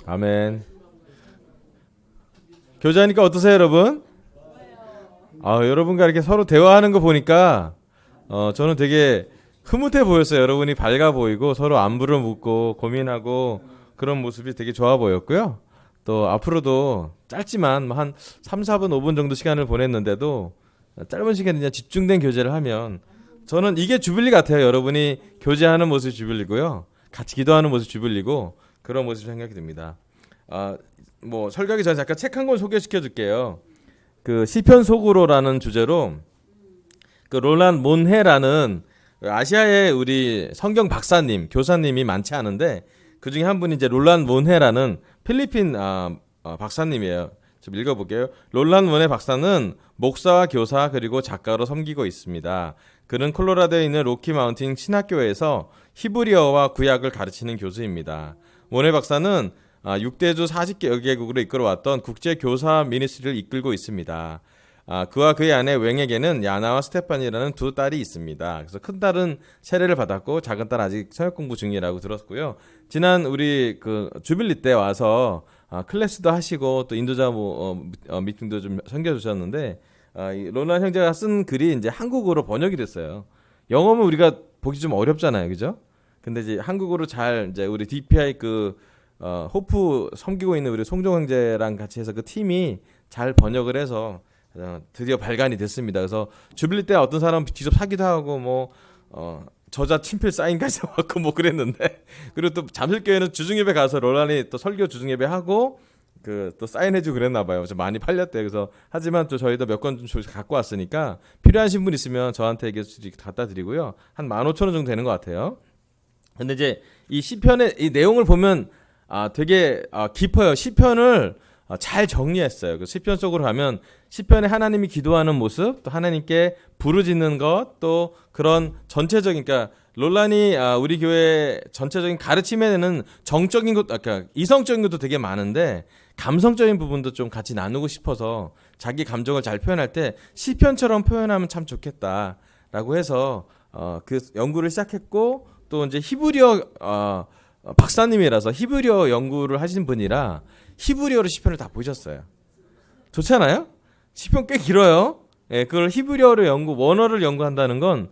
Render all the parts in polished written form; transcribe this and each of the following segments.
아멘. 교제하니까 어떠세요, 여러분? 여러분과 이렇게 서로 대화하는 거 보니까 저는 되게 흐뭇해 보였어요. 여러분이 밝아 보이고 서로 안부를 묻고 고민하고 그런 모습이 되게 좋아 보였고요. 또 앞으로도 짧지만 한 3, 4분, 5분 정도 시간을 보냈는데도 짧은 시간에 그냥 집중된 교제를 하면 저는 이게 주빌리 같아요. 여러분이 교제하는 모습이 주빌리고요. 같이 기도하는 모습이 주빌리고 그런 모습이 생각이 듭니다. 뭐 설교하기 전에 잠깐 책 한 권 소개시켜 줄게요. 그 시편 속으로라는 주제로 그 롤란 몬헤라는 아시아의 우리 성경 박사님, 교사님이 많지 않은데 그 중에 한 분이 이제 롤란 몬헤라는 필리핀 박사님이에요. 좀 읽어볼게요. 롤란 몬헤 박사는 목사와 교사 그리고 작가로 섬기고 있습니다. 그는 콜로라도에 있는 로키 마운틴 신학교에서 히브리어와 구약을 가르치는 교수입니다. 몬헤 박사는 6대주 40개국으로 이끌어왔던 국제교사 미니스트리를 이끌고 있습니다. 그와 그의 아내 웽에게는 야나와 스테판이라는 두 딸이 있습니다. 그래서 큰 딸은 세례를 받았고 작은 딸 아직 성역 공부 중이라고 들었고요. 지난 우리 그 주빌리 때 와서 클래스도 하시고 또 인도자 미팅도 좀 섬겨주셨는데 로난 형제가 쓴 글이 이제 한국어로 번역이 됐어요. 영어는 우리가 보기 좀 어렵잖아요, 그죠? 근데 이제 한국어로 잘 이제 우리 DPI 호프 섬기고 있는 우리 송종 형제랑 같이 해서 그 팀이 잘 번역을 해서 드디어 발간이 됐습니다. 그래서 주빌리 때 어떤 사람은 직접 사기도 하고 뭐 저자 친필 사인까지 왔고 뭐 그랬는데 그리고 또 잠실교회는 주중예배 가서 롤란이 또 설교 주중예배 하고 그 또 사인해주고 그랬나 봐요. 좀 많이 팔렸대요. 그래서 하지만 또 저희도 몇 권 좀 갖고 왔으니까 필요하신 분 있으면 저한테 갖다 드리고요. 한 15,000원 정도 되는 것 같아요. 근데 이제 이 시편의 이 내용을 보면 되게 깊어요. 시편을 잘 정리했어요. 그 시편 속으로 가면 시편에 하나님이 기도하는 모습, 또 하나님께 부르짖는 것, 또 그런 전체적인 그러니까 롤란이 우리 교회 전체적인 가르침에는 정적인 것, 그러니까 이성적인 것도 되게 많은데 감성적인 부분도 좀 같이 나누고 싶어서 자기 감정을 잘 표현할 때 시편처럼 표현하면 참 좋겠다라고 해서 그 연구를 시작했고 또 이제 히브리어 박사님이라서 히브리어 연구를 하신 분이라 히브리어로 시편을 다 보셨어요. 좋잖아요? 시편 꽤 길어요. 예, 그걸 히브리어로 원어를 연구한다는 건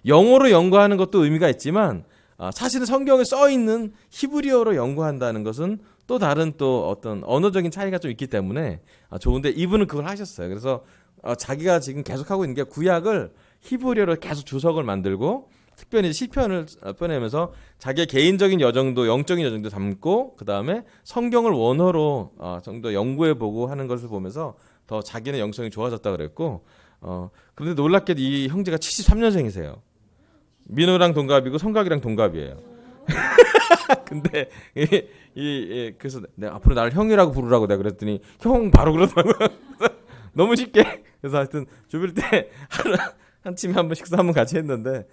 영어로 연구하는 것도 의미가 있지만 사실은 성경에 써 있는 히브리어로 연구한다는 것은 또 다른 또 어떤 언어적인 차이가 좀 있기 때문에 좋은데 이분은 그걸 하셨어요. 그래서 자기가 지금 계속 하고 있는 게 구약을 히브리어로 계속 주석을 만들고 특별히 시편을 꺼내면서 자기의 개인적인 여정도 영적인 여정도 담고 그 다음에 성경을 원어로 좀 더 연구해보고 하는 것을 보면서 더 자기는 영성이 좋아졌다 그랬고 그런데 놀랍게도 이 형제가 73년생이세요. 민호랑 동갑이고 성각이랑 동갑이에요. 근데 그래서 내가 앞으로 나를 형이라고 부르라고 내가 그랬더니 형 바로 그러더라고요. 너무 쉽게. 그래서 하여튼 주빌 때 한침에 한번 식사 한번 같이 했는데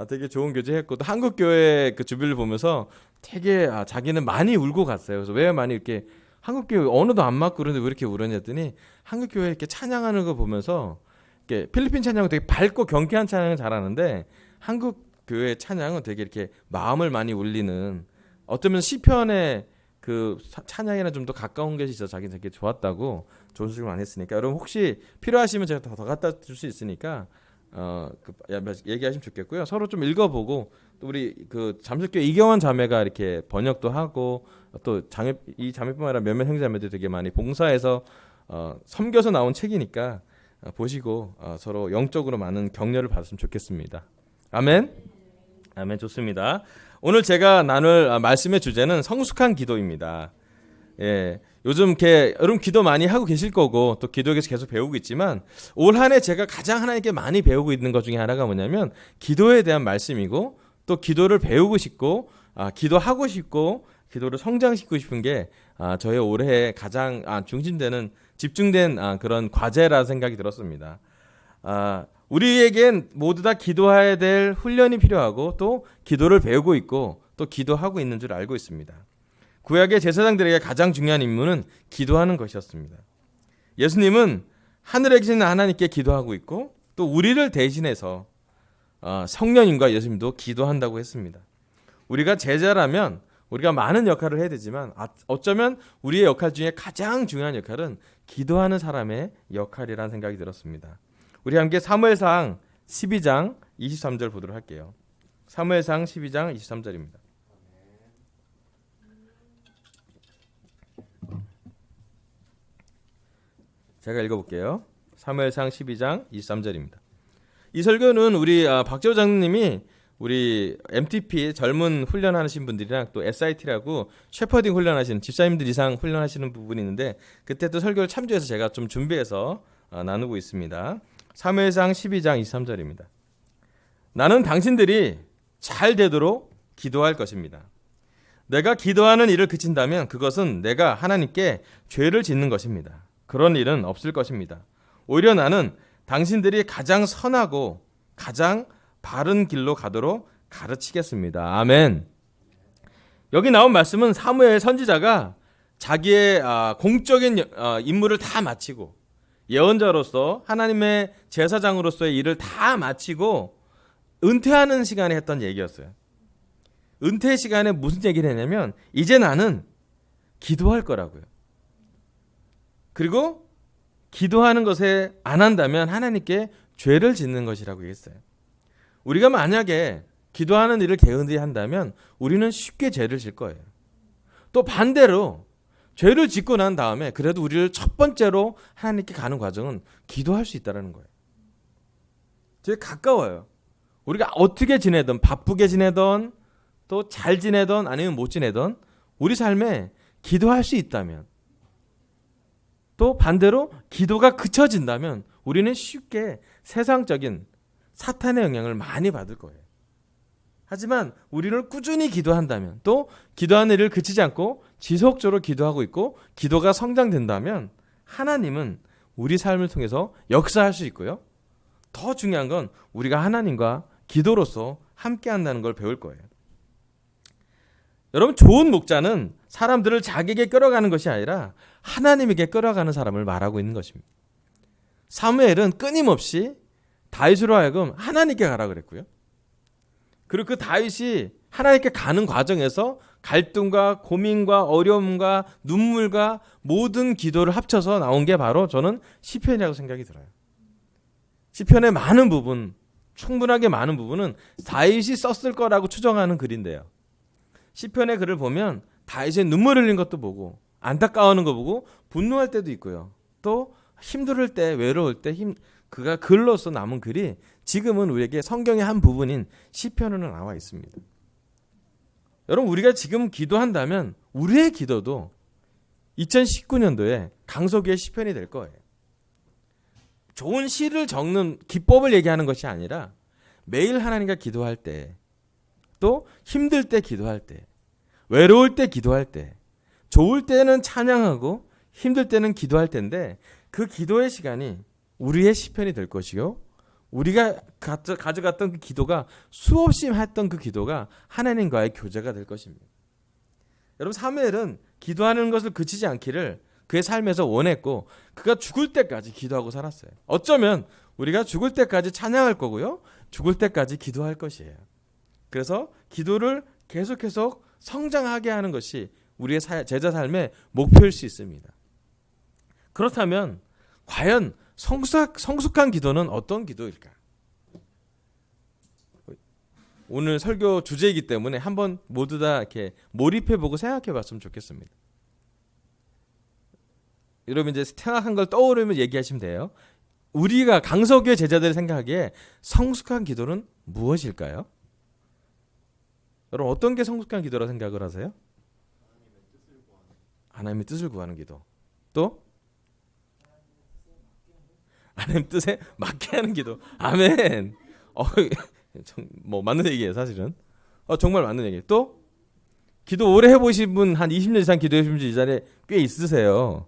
되게 좋은 교제했고 또 한국 교회 그 주빌을 보면서 되게 자기는 많이 울고 갔어요. 그래서 왜 많이 이렇게 한국 교회 언어도 안 맞고 그런데 왜 이렇게 울었냐 했더니 한국 교회 이렇게 찬양하는 거 보면서 이렇게 필리핀 찬양은 되게 밝고 경쾌한 찬양을 잘하는데 한국 교회 찬양은 되게 이렇게 마음을 많이 울리는 어쩌면 시편의 그 찬양이랑 좀 더 가까운 것이 있어서 자기는 되게 좋았다고 좋은 소식을 많이 했으니까 여러분 혹시 필요하시면 제가 더 갖다 줄 수 있으니까 얘기하시면 좋겠고요. 서로 좀 읽어보고 또 우리 그 잠실교회 이경환 자매가 이렇게 번역도 하고 또 이 자매뿐만 아니라 몇몇 형제자매들 되게 많이 봉사해서 섬겨서 나온 책이니까 보시고 서로 영적으로 많은 격려를 받았으면 좋겠습니다. 아멘. 아멘. 좋습니다. 오늘 제가 나눌 말씀의 주제는 성숙한 기도입니다. 예, 요즘 여러분 기도 많이 하고 계실 거고 또 기도에서 계속 배우고 있지만 올 한 해 제가 가장 하나님께 많이 배우고 있는 것 중에 하나가 뭐냐면 기도에 대한 말씀이고 또 기도를 배우고 싶고 기도하고 싶고 기도를 성장시키고 싶은 게 저의 올해 가장 중심되는 집중된 그런 과제라 생각이 들었습니다. 우리에겐 모두 다 기도해야 될 훈련이 필요하고 또 기도를 배우고 있고 또 기도하고 있는 줄 알고 있습니다. 구약의 제사장들에게 가장 중요한 임무는 기도하는 것이었습니다. 예수님은 하늘에 계신 하나님께 기도하고 있고 또 우리를 대신해서 성령님과 예수님도 기도한다고 했습니다. 우리가 제자라면 우리가 많은 역할을 해야 되지만 어쩌면 우리의 역할 중에 가장 중요한 역할은 기도하는 사람의 역할이라는 생각이 들었습니다. 우리 함께 사무엘상 12장 23절 보도록 할게요. 사무엘상 12장 23절입니다. 제가 읽어볼게요. 사무엘상 12장 23절입니다. 이 설교는 우리 박재호 장로님이 우리 MTP 젊은 훈련하시는 분들이랑 또 SIT라고 셰퍼딩 훈련하시는 집사님들 이상 훈련하시는 부분이 있는데 그때 또 설교를 참조해서 제가 좀 준비해서 나누고 있습니다. 사무엘상 12장 23절입니다. 나는 당신들이 잘 되도록 기도할 것입니다. 내가 기도하는 일을 그친다면 그것은 내가 하나님께 죄를 짓는 것입니다. 그런 일은 없을 것입니다. 오히려 나는 당신들이 가장 선하고 가장 바른 길로 가도록 가르치겠습니다. 아멘. 여기 나온 말씀은 사무엘 선지자가 자기의 공적인 임무를 다 마치고 예언자로서 하나님의 제사장으로서의 일을 다 마치고 은퇴하는 시간에 했던 얘기였어요. 은퇴 시간에 무슨 얘기를 했냐면 이제 나는 기도할 거라고요. 그리고 기도하는 것에 안 한다면 하나님께 죄를 짓는 것이라고 했어요. 우리가 만약에 기도하는 일을 게으르게 한다면 우리는 쉽게 죄를 질 거예요. 또 반대로 죄를 짓고 난 다음에 그래도 우리를 첫 번째로 하나님께 가는 과정은 기도할 수 있다는 거예요. 되게 가까워요. 우리가 어떻게 지내든 바쁘게 지내든 또 잘 지내든 아니면 못 지내든 우리 삶에 기도할 수 있다면 또 반대로 기도가 그쳐진다면 우리는 쉽게 세상적인 사탄의 영향을 많이 받을 거예요. 하지만 우리를 꾸준히 기도한다면 또 기도하는 일을 그치지 않고 지속적으로 기도하고 있고 기도가 성장된다면 하나님은 우리 삶을 통해서 역사할 수 있고요. 더 중요한 건 우리가 하나님과 기도로서 함께 한다는 걸 배울 거예요. 여러분 좋은 목자는 사람들을 자기에게 끌어가는 것이 아니라 하나님에게 끌어가는 사람을 말하고 있는 것입니다. 사무엘은 끊임없이 다윗으로 하여금 하나님께 가라 그랬고요. 그리고 그 다윗이 하나님께 가는 과정에서 갈등과 고민과 어려움과 눈물과 모든 기도를 합쳐서 나온 게 바로 저는 시편이라고 생각이 들어요. 시편의 많은 부분, 충분하게 많은 부분은 다윗이 썼을 거라고 추정하는 글인데요. 시편의 글을 보면 다윗의 눈물 흘린 것도 보고 안타까워하는 거 보고 분노할 때도 있고요. 또 힘들 때, 외로울 때 그가 글로서 남은 글이 지금은 우리에게 성경의 한 부분인 시편으로 나와 있습니다. 여러분 우리가 지금 기도한다면 우리의 기도도 2019년도에 강석유의 시편이 될 거예요. 좋은 시를 적는 기법을 얘기하는 것이 아니라 매일 하나님과 기도할 때, 또 힘들 때 기도할 때, 외로울 때 기도할 때, 좋을 때는 찬양하고 힘들 때는 기도할 텐데 그 기도의 시간이 우리의 시편이 될 것이요. 우리가 가져갔던 그 기도가 수없이 했던 그 기도가 하나님과의 교제가 될 것입니다. 여러분 사무엘은 기도하는 것을 그치지 않기를 그의 삶에서 원했고 그가 죽을 때까지 기도하고 살았어요. 어쩌면 우리가 죽을 때까지 찬양할 거고요. 죽을 때까지 기도할 것이에요. 그래서 기도를 계속해서 성장하게 하는 것이 우리의 제자 삶의 목표일 수 있습니다. 그렇다면 과연 성숙한 기도는 어떤 기도일까? 오늘 설교 주제이기 때문에 한번 모두 다 이렇게 몰입해보고 생각해봤으면 좋겠습니다. 여러분 이제 생각한 걸 떠오르면 얘기하시면 돼요. 우리가 강석유의 제자들이 생각하기에 성숙한 기도는 무엇일까요? 여러분 어떤 게 성숙한 기도라 생각을 하세요? 하나님의 뜻을 구하는 기도. 또 하나님 뜻에 맞게 하는 기도. 아멘. 뭐 맞는 얘기예요 사실은. 정말 맞는 얘기예요. 또 기도 오래 해보신 분 한 20년 이상 기도해 보신 분 이 자리에 꽤 있으세요.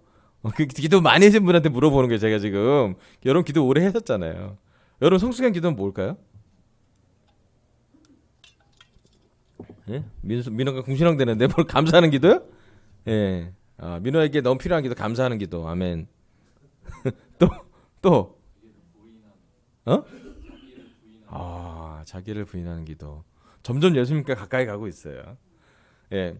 그 기도 많이 하신 분한테 물어보는 거예요 제가 지금. 여러분 기도 오래 하셨잖아요. 여러분 성숙한 기도는 뭘까요? 예? 민호가 궁시렁 되는데 뭘 감사하는 기도요? 예. 민호에게 너무 필요한 기도 감사하는 기도. 아멘. 또 자기를 부인하는 기도. 점점 예수님께 가까이 가고 있어요. 예.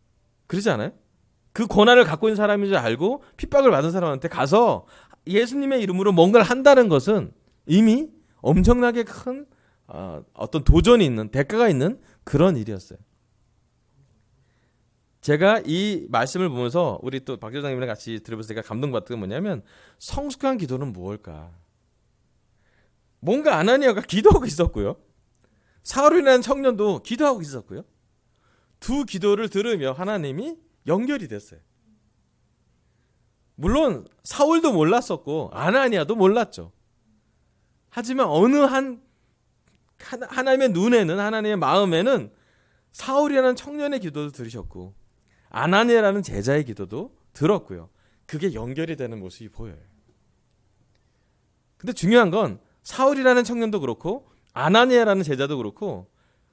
그러지 않아요? 그 권한을 갖고 있는 사람인 줄 알고 핍박을 받은 사람한테 가서 예수님의 이름으로 뭔가를 한다는 것은 이미 엄청나게 큰 어떤 도전이 있는, 대가가 있는 그런 일이었어요. 제가 이 말씀을 보면서 우리 또 박 교장님이랑 같이 들으면서 제가 감동받던 게 뭐냐면, 성숙한 기도는 무엇일까? 뭔가 아나니아가 기도하고 있었고요, 사울이라는 청년도 기도하고 있었고요, 두 기도를 들으며 하나님이 연결이 됐어요. 물론 사울도 몰랐었고 아나니아도 몰랐죠. 하지만 어느 하나님의 눈에는, 하나님의 마음에는 사울이라는 청년의 기도도 들으셨고 아나니아라는 제자의 기도도 들었고요. 그게 연결이 되는 모습이 보여요. 근데 중요한 건 사울이라는 청년도 그렇고 아나니아라는 제자도 그렇고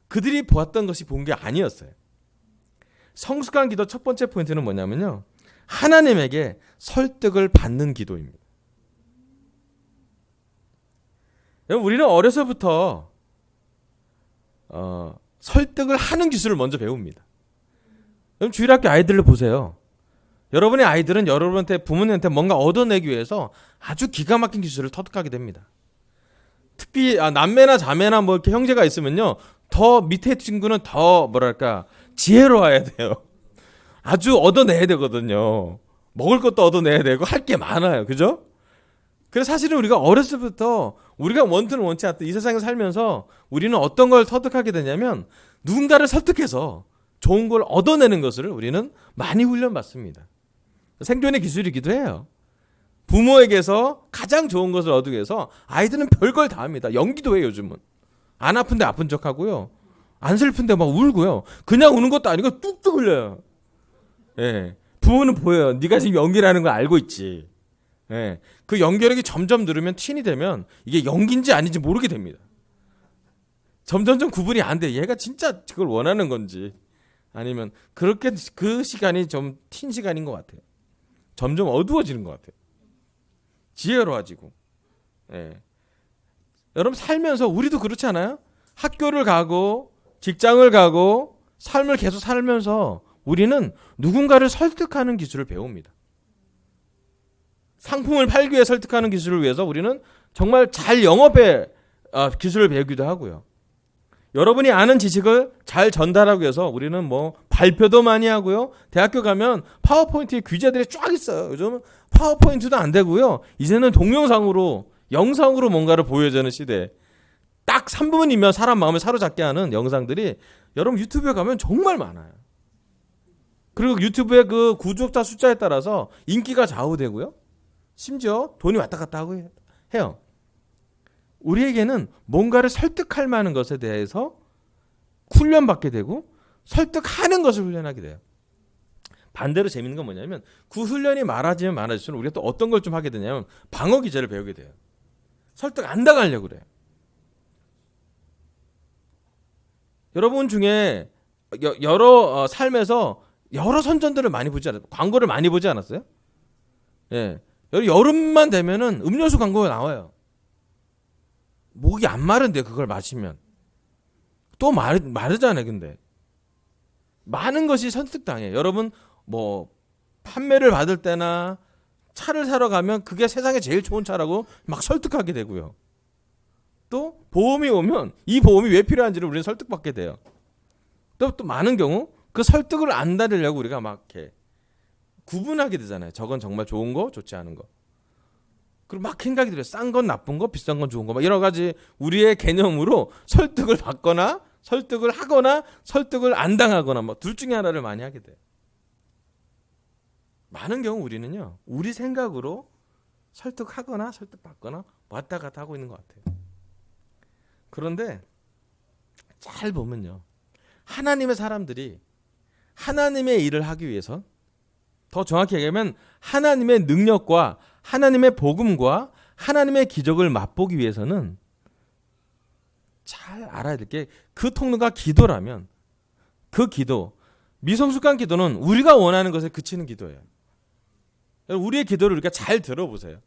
그들이 보았던 것이 본 게 아니었어요. 성숙한 기도 첫 번째 포인트는 뭐냐면요, 하나님에게 설득을 받는 기도입니다. 여러분, 우리는 어려서부터 설득을 하는 기술을 먼저 배웁니다. 여러분, 주일학교 아이들을 보세요. 여러분의 아이들은 여러분한테, 부모님한테 뭔가 얻어내기 위해서 아주 기가 막힌 기술을 터득하게 됩니다. 특히 남매나 자매나 뭐 이렇게 형제가 있으면요, 더 밑에 친구는 더 뭐랄까 지혜로워야 돼요. 아주 얻어내야 되거든요. 먹을 것도 얻어내야 되고 할 게 많아요. 그죠? 그래서 사실은 우리가 어렸을 때부터 우리가 원투는 원치 않던 이 세상에 살면서 우리는 어떤 걸 터득하게 되냐면, 누군가를 설득해서 좋은 걸 얻어내는 것을 우리는 많이 훈련받습니다. 생존의 기술이기도 해요. 부모에게서 가장 좋은 것을 얻기 위해서 아이들은 별걸 다 합니다. 연기도 해요, 요즘은. 안 아픈데 아픈 척 하고요, 안 슬픈데 막 울고요. 그냥 우는 것도 아니고 뚝뚝 흘려요. 예. 부모는 보여요. 네가 지금 연기를 하는 걸 알고 있지. 예. 그 연기력이 점점 늘으면, 틴이 되면 이게 연기인지 아닌지 모르게 됩니다. 점점점 구분이 안 돼. 얘가 진짜 그걸 원하는 건지 아니면 그렇게 그 시간이 좀 틴 시간인 것 같아요. 점점 어두워지는 것 같아요. 지혜로워지고. 예. 여러분, 살면서 우리도 그렇지 않아요? 학교를 가고 직장을 가고 삶을 계속 살면서 우리는 누군가를 설득하는 기술을 배웁니다. 상품을 팔기 위해 설득하는 기술을 위해서 우리는 정말 잘 영업의 기술을 배우기도 하고요. 여러분이 아는 지식을 잘 전달하기 위해서 우리는 뭐 발표도 많이 하고요. 대학교 가면 파워포인트에 귀재들이 쫙 있어요. 요즘은 파워포인트도 안 되고요, 이제는 동영상으로, 영상으로 뭔가를 보여주는 시대. 딱 3분이면 사람 마음을 사로잡게 하는 영상들이 여러분 유튜브에 가면 정말 많아요. 그리고 유튜브의 그 구독자 숫자에 따라서 인기가 좌우되고요, 심지어 돈이 왔다 갔다 하고 해요. 우리에게는 뭔가를 설득할 만한 것에 대해서 훈련받게 되고 설득하는 것을 훈련하게 돼요. 반대로 재밌는 건 뭐냐면, 그 훈련이 많아지면 많아질수록 우리가 또 어떤 걸 좀 하게 되냐면 방어 기제를 배우게 돼요. 설득 안 당하려고 그래요. 여러분 중에 여러 삶에서 여러 선전들을 많이 보지 않았어요? 광고를 많이 보지 않았어요? 예. 여름만 되면은 음료수 광고가 나와요. 목이 안 마른데 그걸 마시면 또 마르잖아요. 근데 많은 것이 설득당해요. 여러분, 뭐 판매를 받을 때나 차를 사러 가면 그게 세상에 제일 좋은 차라고 막 설득하게 되고요. 또 보험이 오면 이 보험이 왜 필요한지를 우리는 설득받게 돼요. 또 많은 경우 그 설득을 안 다르려고 우리가 막 이렇게 구분하게 되잖아요. 저건 정말 좋은 거, 좋지 않은 거. 그리고 막 생각이 들어요. 싼 건 나쁜 거, 비싼 건 좋은 거, 막 여러 가지 우리의 개념으로 설득을 받거나 설득을 하거나 설득을 안 당하거나 뭐 둘 중에 하나를 많이 하게 돼요. 많은 경우 우리는요, 우리 생각으로 설득하거나 설득받거나 왔다 갔다 하고 있는 것 같아요. 그런데 잘 보면요, 하나님의 사람들이 하나님의 일을 하기 위해서, 더 정확히 얘기하면 하나님의 능력과 하나님의 복음과 하나님의 기적을 맛보기 위해서는 잘 알아야 될 게, 그 통로가 기도라면 그 기도, 미성숙한 기도는 우리가 원하는 것에 그치는 기도예요. 우리의 기도를 우리가 잘 들어보세요.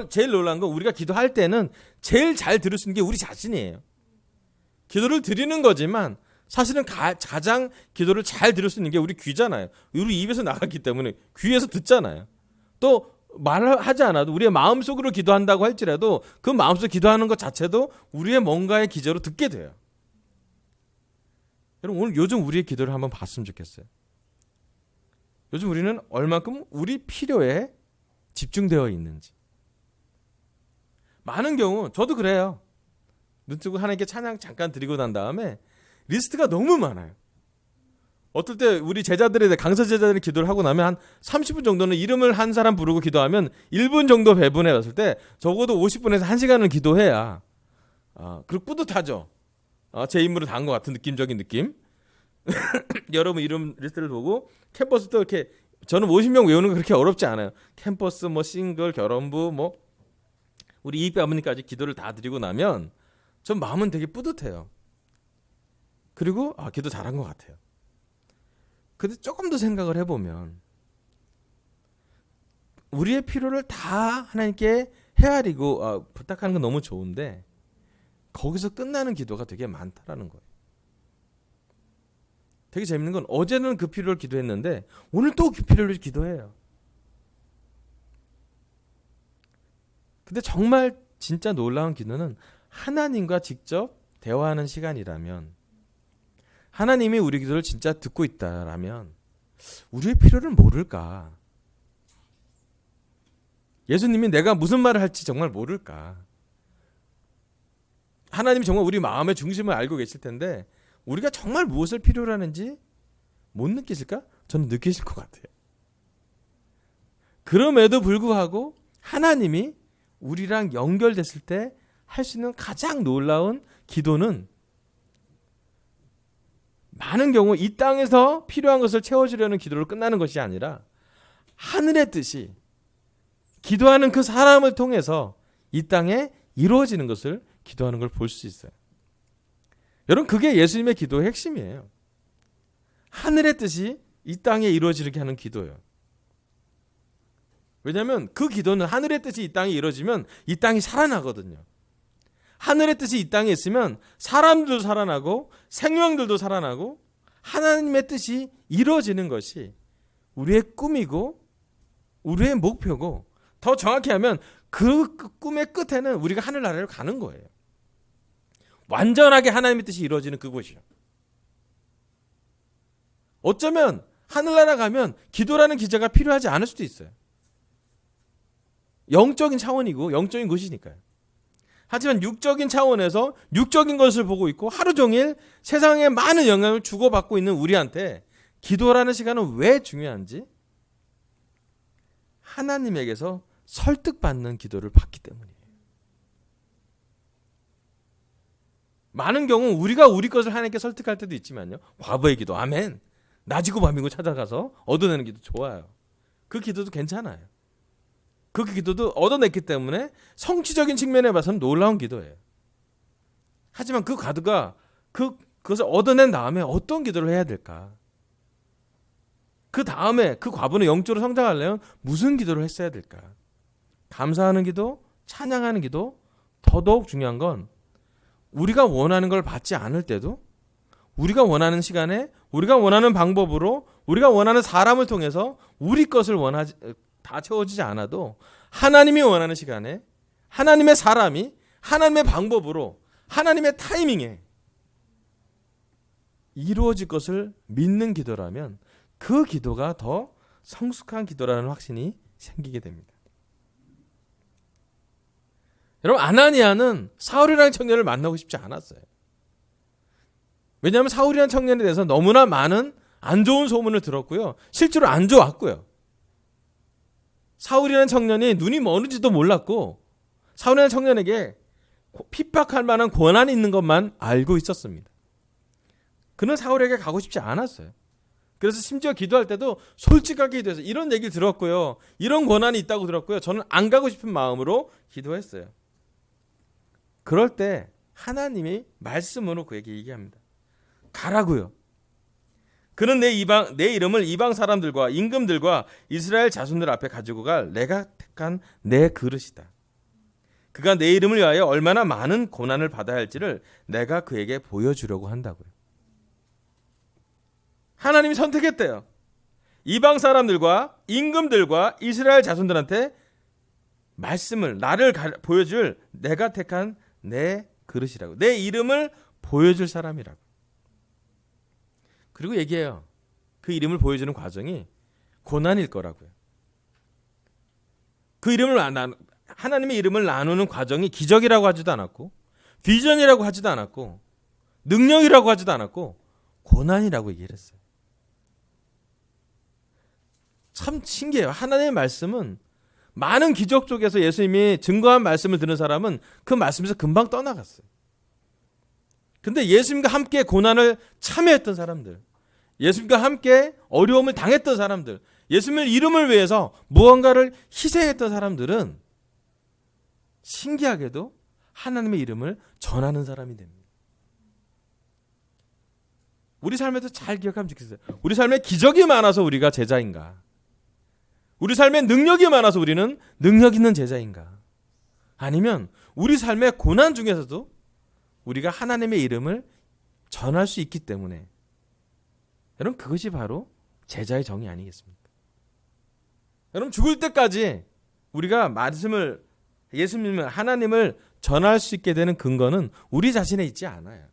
제일 놀라운 건, 우리가 기도할 때는 제일 잘 들을 수 있는 게 우리 자신이에요. 기도를 드리는 거지만 사실은 가장 기도를 잘 들을 수 있는 게 우리 귀잖아요. 우리 입에서 나갔기 때문에 귀에서 듣잖아요. 또 말하지 않아도 우리의 마음속으로 기도한다고 할지라도 그 마음속으로 기도하는 것 자체도 우리의 뭔가의 기저로 듣게 돼요. 여러분 오늘 요즘 우리의 기도를 한번 봤으면 좋겠어요. 요즘 우리는 얼만큼 우리 필요에 집중되어 있는지. 많은 경우 저도 그래요. 눈 뜨고 하나님께 찬양 잠깐 드리고 난 다음에 리스트가 너무 많아요. 어떨 때 우리 제자들에 강서 제자들이 기도를 하고 나면 한 30분 정도는 이름을 한 사람 부르고 기도하면 1분 정도 배분해 봤을 때 적어도 50분에서 1시간은 기도해야 그리고 뿌듯하죠. 제 임무를 다한 것 같은 느낌적인 느낌. 여러분 이름 리스트를 보고 캠퍼스도 이렇게 저는 50명 외우는 거 그렇게 어렵지 않아요. 캠퍼스 뭐 싱글 결혼부 뭐 우리 이입 아버님까지 기도를 다 드리고 나면 전 마음은 되게 뿌듯해요. 그리고 기도 잘한 것 같아요. 근데 조금 더 생각을 해보면 우리의 필요를 다 하나님께 헤아리고 부탁하는 건 너무 좋은데 거기서 끝나는 기도가 되게 많다라는 거예요. 되게 재밌는 건 어제는 그 필요를 기도했는데 오늘 또 그 필요를 기도해요. 근데 정말 진짜 놀라운 기도는 하나님과 직접 대화하는 시간이라면 하나님이 우리 기도를 진짜 듣고 있다라면 우리의 필요를 모를까? 예수님이 내가 무슨 말을 할지 정말 모를까? 하나님이 정말 우리 마음의 중심을 알고 계실 텐데 우리가 정말 무엇을 필요로 하는지 못 느끼실까? 저는 느끼실 것 같아요. 그럼에도 불구하고 하나님이 우리랑 연결됐을 때 할 수 있는 가장 놀라운 기도는 많은 경우 이 땅에서 필요한 것을 채워주려는 기도로 끝나는 것이 아니라 하늘의 뜻이 기도하는 그 사람을 통해서 이 땅에 이루어지는 것을 기도하는 걸 볼 수 있어요. 여러분 그게 예수님의 기도의 핵심이에요. 하늘의 뜻이 이 땅에 이루어지게 하는 기도예요. 왜냐하면 그 기도는 하늘의 뜻이 이 땅에 이루어지면 이 땅이 살아나거든요. 하늘의 뜻이 이 땅에 있으면 사람들도 살아나고 생명들도 살아나고 하나님의 뜻이 이루어지는 것이 우리의 꿈이고 우리의 목표고 더 정확히 하면 그 꿈의 끝에는 우리가 하늘나라로 가는 거예요. 완전하게 하나님의 뜻이 이루어지는 그곳이요. 어쩌면 하늘나라 가면 기도라는 기저가 필요하지 않을 수도 있어요. 영적인 차원이고 영적인 곳이니까요. 하지만 육적인 차원에서 육적인 것을 보고 있고 하루 종일 세상에 많은 영향을 주고받고 있는 우리한테 기도라는 시간은 왜 중요한지 하나님에게서 설득받는 기도를 받기 때문이에요. 많은 경우 우리가 우리 것을 하나님께 설득할 때도 있지만요. 과부의 기도 아멘. 낮이고 밤이고 찾아가서 얻어내는 기도 좋아요. 그 기도도 괜찮아요. 그 기도도 얻어냈기 때문에 성취적인 측면에 봐서는 놀라운 기도예요. 하지만 그 과도가 그것을 얻어낸 다음에 어떤 기도를 해야 될까? 그 다음에 그 과부는 영적으로 성장하려면 무슨 기도를 했어야 될까? 감사하는 기도, 찬양하는 기도, 더더욱 중요한 건 우리가 원하는 걸 받지 않을 때도 우리가 원하는 시간에 우리가 원하는 방법으로 우리가 원하는 사람을 통해서 우리 것을 다 채워지지 않아도 하나님이 원하는 시간에 하나님의 사람이 하나님의 방법으로 하나님의 타이밍에 이루어질 것을 믿는 기도라면 그 기도가 더 성숙한 기도라는 확신이 생기게 됩니다. 여러분 아나니아는 사울이라는 청년을 만나고 싶지 않았어요. 왜냐하면 사울이라는 청년에 대해서 너무나 많은 안 좋은 소문을 들었고요. 실제로 안 좋았고요. 사울이라는 청년이 눈이 머는지도 몰랐고 사울이라는 청년에게 핍박할 만한 권한이 있는 것만 알고 있었습니다. 그는 사울에게 가고 싶지 않았어요. 그래서 심지어 기도할 때도 솔직하게 기도해서 이런 얘기를 들었고요. 이런 권한이 있다고 들었고요. 저는 안 가고 싶은 마음으로 기도했어요. 그럴 때 하나님이 말씀으로 그에게 얘기합니다. 가라고요. 그는 내 이름을 이방 사람들과 임금들과 이스라엘 자손들 앞에 가지고 갈 내가 택한 내 그릇이다. 그가 내 이름을 위하여 얼마나 많은 고난을 받아야 할지를 내가 그에게 보여주려고 한다고요. 하나님이 선택했대요. 이방 사람들과 임금들과 이스라엘 자손들한테 말씀을, 나를 보여줄 내가 택한 내 그릇이라고, 내 이름을 보여줄 사람이라고. 그리고 얘기해요. 그 이름을 보여주는 과정이 고난일 거라고요. 그 이름을 하나님의 이름을 나누는 과정이 기적이라고 하지도 않았고, 비전이라고 하지도 않았고, 능력이라고 하지도 않았고, 고난이라고 얘기를 했어요. 참 신기해요. 하나님의 말씀은 많은 기적 속에서 예수님이 증거한 말씀을 듣는 사람은 그 말씀에서 금방 떠나갔어요. 근데 예수님과 함께 고난을 참여했던 사람들, 예수님과 함께 어려움을 당했던 사람들, 예수님의 이름을 위해서 무언가를 희생했던 사람들은 신기하게도 하나님의 이름을 전하는 사람이 됩니다. 우리 삶에도 잘 기억하면 좋겠어요. 우리 삶에 기적이 많아서 우리가 제자인가? 우리 삶에 능력이 많아서 우리는 능력 있는 제자인가? 아니면 우리 삶의 고난 중에서도 우리가 하나님의 이름을 전할 수 있기 때문에, 여러분 그것이 바로 제자의 정의 아니겠습니까? 여러분 죽을 때까지 우리가 말씀을, 예수님을, 하나님을 전할 수 있게 되는 근거는 우리 자신에 있지 않아요.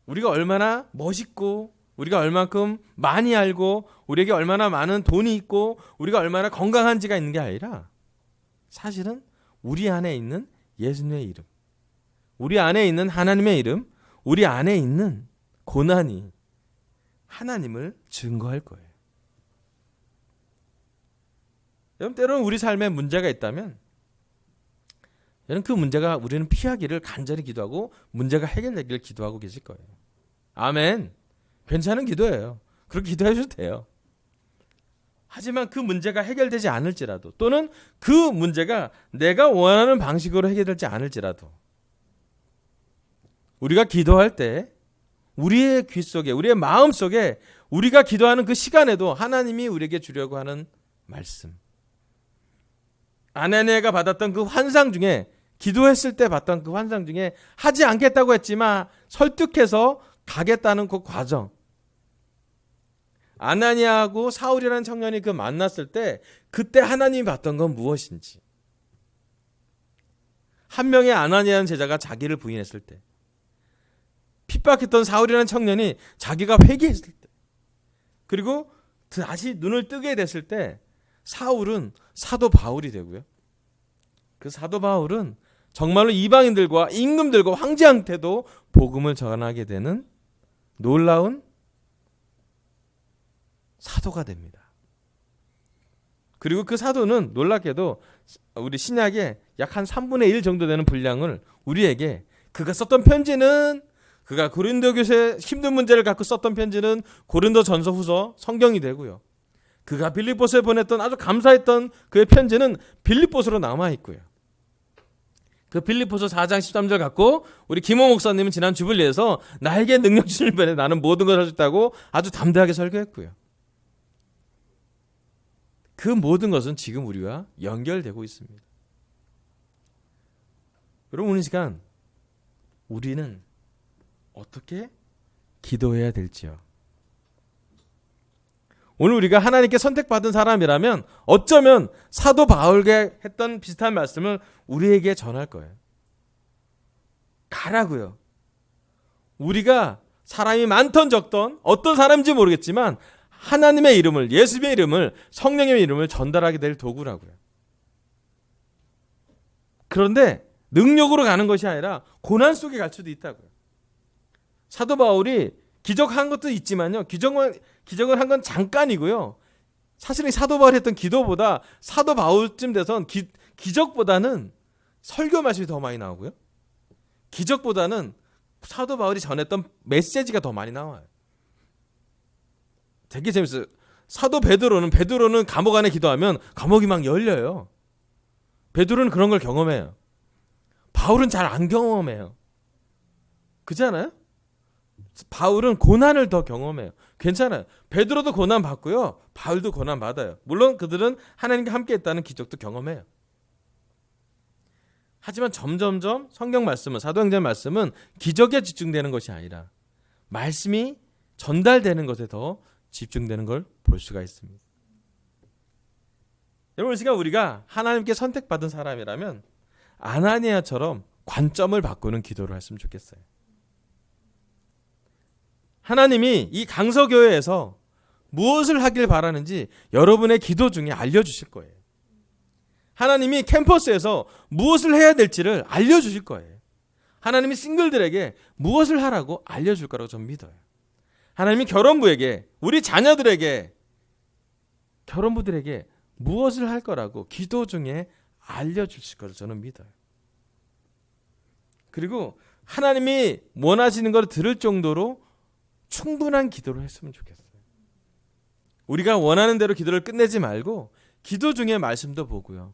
우리가 얼마나 멋있고, 우리가 얼만큼 많이 알고, 우리에게 얼마나 많은 돈이 있고, 우리가 얼마나 건강한지가 있는 게 아니라 사실은 우리 안에 있는 예수님의 이름, 우리 안에 있는 하나님의 이름, 우리 안에 있는 고난이 하나님을 증거할 거예요. 여러분 때로는 우리 삶에 문제가 있다면 여러분 그 문제가 우리는 피하기를 간절히 기도하고 문제가 해결되기를 기도하고 계실 거예요. 아멘. 괜찮은 기도예요. 그렇게 기도해 주셔도 돼요. 하지만 그 문제가 해결되지 않을지라도, 또는 그 문제가 내가 원하는 방식으로 해결되지 않을지라도, 우리가 기도할 때 우리의 귀 속에, 우리의 마음 속에, 우리가 기도하는 그 시간에도 하나님이 우리에게 주려고 하는 말씀, 아나니아가 받았던 그 환상 중에, 기도했을 때 봤던 그 환상 중에 하지 않겠다고 했지만 설득해서 가겠다는 그 과정, 아나니아하고 사울이라는 청년이 그 만났을 때 그때 하나님이 봤던 건 무엇인지, 한 명의 아나니아라는 제자가 자기를 부인했을 때, 핍박했던 사울이라는 청년이 자기가 회개했을 때, 그리고 다시 눈을 뜨게 됐을 때 사울은 사도 바울이 되고요. 그 사도 바울은 정말로 이방인들과 임금들과 황제한테도 복음을 전하게 되는 놀라운 사도가 됩니다. 그리고 그 사도는 놀랍게도 우리 신약에 약 한 3분의 1 정도 되는 분량을 우리에게, 그가 썼던 편지는, 그가 고린도 교회의 힘든 문제를 갖고 썼던 편지는 고린도 전서 후서 성경이 되고요. 그가 빌립보서에 보냈던 아주 감사했던 그의 편지는 빌립보서로 남아있고요. 그 빌립보서 4장 13절 갖고 우리 김호 목사님은 지난 주빌리에서 나에게 능력 주실 분에 나는 모든 것을 할 수 있다고 아주 담대하게 설교했고요. 그 모든 것은 지금 우리와 연결되고 있습니다. 여러분 오늘 시간 우리는 어떻게 기도해야 될지요? 오늘 우리가 하나님께 선택받은 사람이라면 어쩌면 사도 바울에게 했던 비슷한 말씀을 우리에게 전할 거예요. 가라고요. 우리가 사람이 많던 적던 어떤 사람인지 모르겠지만 하나님의 이름을, 예수님의 이름을, 성령의 이름을 전달하게 될 도구라고요. 그런데 능력으로 가는 것이 아니라 고난 속에 갈 수도 있다고요. 사도 바울이 기적한 것도 있지만요. 기적을 한 건 잠깐이고요. 사실은 사도 바울이 했던 기도보다 사도 바울쯤 돼선 기적보다는 설교 말씀이 더 많이 나오고요. 기적보다는 사도 바울이 전했던 메시지가 더 많이 나와요. 되게 재밌어요. 사도 베드로는 감옥 안에 기도하면 감옥이 막 열려요. 베드로는 그런 걸 경험해요. 바울은 잘 안 경험해요. 그렇잖아요? 바울은 고난을 더 경험해요. 괜찮아요. 베드로도 고난 받고요. 바울도 고난 받아요. 물론 그들은 하나님과 함께 했다는 기적도 경험해요. 하지만 점점점 성경 말씀은, 사도행전 말씀은 기적에 집중되는 것이 아니라 말씀이 전달되는 것에 더 집중되는 걸 볼 수가 있습니다. 여러분, 이 시간 우리가 하나님께 선택받은 사람이라면 아나니아처럼 관점을 바꾸는 기도를 했으면 좋겠어요. 하나님이 이 강서교회에서 무엇을 하길 바라는지 여러분의 기도 중에 알려주실 거예요. 하나님이 캠퍼스에서 무엇을 해야 될지를 알려주실 거예요. 하나님이 싱글들에게 무엇을 하라고 알려줄 거라고 저는 믿어요. 하나님이 결혼부에게, 우리 자녀들에게, 결혼부들에게 무엇을 할 거라고 기도 중에 알려주실 거를 저는 믿어요. 그리고 하나님이 원하시는 걸 들을 정도로 충분한 기도를 했으면 좋겠어요. 우리가 원하는 대로 기도를 끝내지 말고 기도 중에 말씀도 보고요.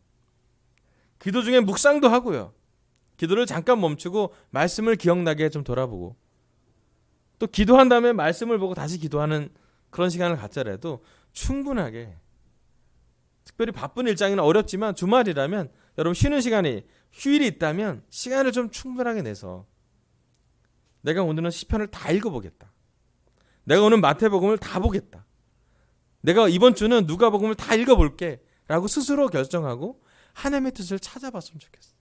기도 중에 묵상도 하고요. 기도를 잠깐 멈추고 말씀을 기억나게 좀 돌아보고, 또 기도한 다음에 말씀을 보고 다시 기도하는 그런 시간을 갖자라도 충분하게, 특별히 바쁜 일정이나 어렵지만 주말이라면 여러분 쉬는 시간이, 휴일이 있다면 시간을 좀 충분하게 내서 내가 오늘은 시편을 다 읽어보겠다. 내가 오늘 마태복음을 다 보겠다. 내가 이번 주는 누가복음을 다 읽어볼게 라고 스스로 결정하고 하나님의 뜻을 찾아봤으면 좋겠어.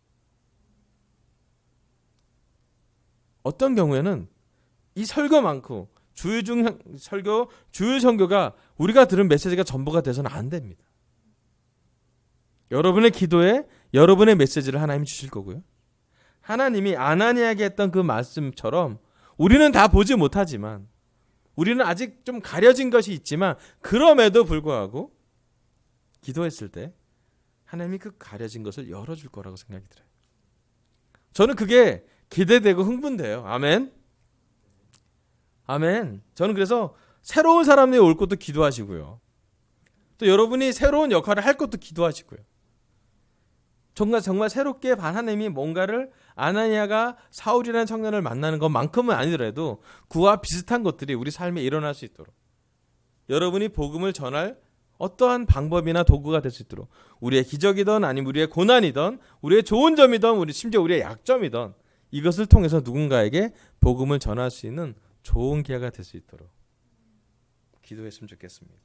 어떤 경우에는 이 설교 많고 주일 설교, 주일 선교가 우리가 들은 메시지가 전부가 돼서는 안 됩니다. 여러분의 기도에 여러분의 메시지를 하나님이 주실 거고요. 하나님이 아나니아에게 했던 그 말씀처럼 우리는 다 보지 못하지만, 우리는 아직 좀 가려진 것이 있지만, 그럼에도 불구하고 기도했을 때 하나님이 그 가려진 것을 열어줄 거라고 생각이 들어요. 저는 그게 기대되고 흥분돼요. 아멘. 아멘. 저는 그래서 새로운 사람들이 올 것도 기도하시고요. 또 여러분이 새로운 역할을 할 것도 기도하시고요. 정말 새롭게 하나님이 뭔가를, 아나니아가 사울이라는 청년을 만나는 것만큼은 아니더라도 그와 비슷한 것들이 우리 삶에 일어날 수 있도록, 여러분이 복음을 전할 어떠한 방법이나 도구가 될 수 있도록, 우리의 기적이든 아니면 우리의 고난이든 우리의 좋은 점이든 우리 심지어 우리의 약점이든 이것을 통해서 누군가에게 복음을 전할 수 있는 좋은 기회가 될 수 있도록 기도했으면 좋겠습니다.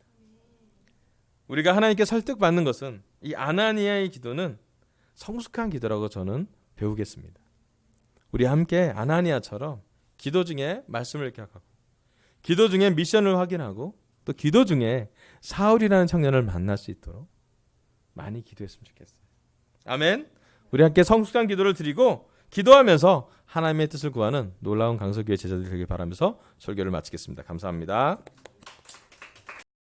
우리가 하나님께 설득받는 것은, 이 아나니아의 기도는 성숙한 기도라고 저는 배우겠습니다. 우리 함께 아나니아처럼 기도 중에 말씀을 기억하고, 기도 중에 미션을 확인하고, 또 기도 중에 사울이라는 청년을 만날 수 있도록 많이 기도했으면 좋겠어요. 아멘. 우리 함께 성숙한 기도를 드리고 기도하면서 하나님의 뜻을 구하는 놀라운 강서교회 제자들이 되길 바라면서 설교를 마치겠습니다. 감사합니다.